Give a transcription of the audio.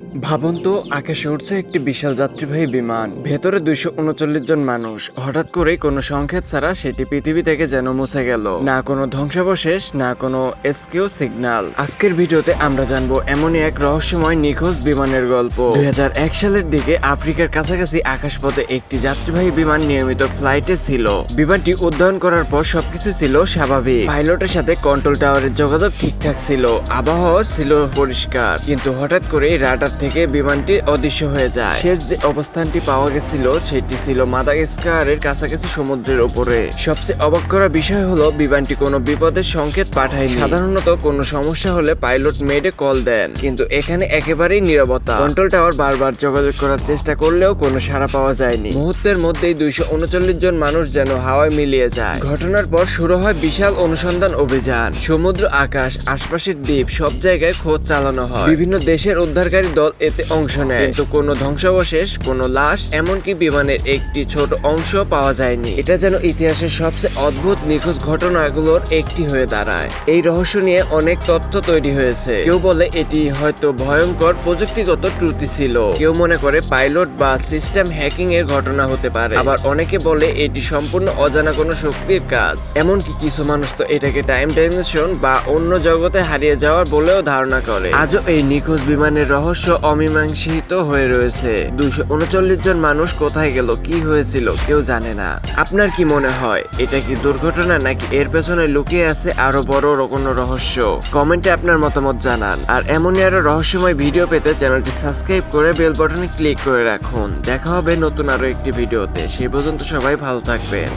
ভাবুন তো, আকাশে উঠছে একটি বিশাল যাত্রীবাহী বিমান, ভেতরে 239 জন মানুষ। হঠাৎ করে কোনো সংকেত ছাড়া সেটি পৃথিবী থেকে যেন মুছে গেল। না কোনো ধ্বংসাবশেষ, না কোনো এসকিউ সিগন্যাল। আজকের ভিডিওতে আমরা জানবো এমনই এক রহস্যময় নিখোঁজ বিমানের গল্প। 2001 সালের দিকে আফ্রিকার কাছাকাছি আকাশপথে একটি যাত্রীবাহী বিমান নিয়মিত ফ্লাইটে ছিল। বিমানটি উড্ডয়ন করার পর সবকিছু ছিল স্বাভাবিক। পাইলটের সাথে কন্ট্রোল টাওয়ারের যোগাযোগ ঠিকঠাক ছিল, আবহাওয়া ছিল পরিষ্কার, কিন্তু হঠাৎ করে রাডার থেকে বিমানটি অদৃশ্য হয়ে যায়। শেষ যে অবস্থানটি পাওয়া গেছিল সেটি ছিল মাদাগাস্কারের কাছাকাছি সমুদ্রের উপরে। সবচেয়ে অবাক করার বিষয় হলো বিমানটি কোনো বিপদের সংকেত পাঠায়নি। সাধারণত কোনো সমস্যা হলে পাইলট মেডে কল দেন, কিন্তু এখানে একেবারেই নীরবতা। কন্ট্রোল টাওয়ার বারবার যোগাযোগ করার চেষ্টা করলেও কোনো সাড়া পাওয়া যায়নি। মুহূর্তের মধ্যেই 239 জন মানুষ যেন হাওয়ায় মিলিয়ে যায়। ঘটনার পর শুরু হয় বিশাল অনুসন্ধান অভিযান। সমুদ্র, আকাশ, আশপাশের দ্বীপ সব জায়গায় খোঁজ চালানো হয়। বিভিন্ন দেশের উদ্ধারকারী দল এতে অংশ নেয়, কিন্তু কোনো ধ্বংসাবশেষ, কোনো লাশ, এমনকি বিমানের একটি ছোট অংশ পাওয়া যায়নি। এটা যেন ইতিহাসের সবচেয়ে অদ্ভুত নিখোঁজ ঘটনাগুলোর একটি হয়ে দাঁড়ায়। এই রহস্য নিয়ে অনেক তথ্য তৈরি হয়েছে। কেউ বলে এটি হয়তো ভয়ঙ্কর প্রযুক্তিগত ত্রুটি ছিল, কেউ মনে করে পাইলট বা সিস্টেম হ্যাকিং এর ঘটনা হতে পারে, আবার অনেকে বলে এটি সম্পূর্ণ অজানা কোনো শক্তির কাজ। এমনকি কিছু মানুষ তো এটাকে টাইম ডাইমেনশন বা অন্য জগতে হারিয়ে যাওয়ার বলেও ধারণা করে। আজও এই নিখোঁজ বিমানের রহস্য অমীমাংসিত হয়ে রয়েছে। 239 জন মানুষ কোথায় গেল, কি হয়েছিল, কেউ জানে না। আপনার কি মনে হয়, এটা কি দুর্ঘটনা নাকি এর পেছনে লুকিয়ে আছে আরো বড় কোনো রহস্য? কমেন্টে আপনার মতামত জানান। আর এমনই আরো রহস্যময় ভিডিও পেতে চ্যানেলটি সাবস্ক্রাইব করে বেল বাটনে ক্লিক করে রাখুন। দেখা হবে নতুন আরো একটি ভিডিওতে। সেই পর্যন্ত সবাই ভালো থাকবেন।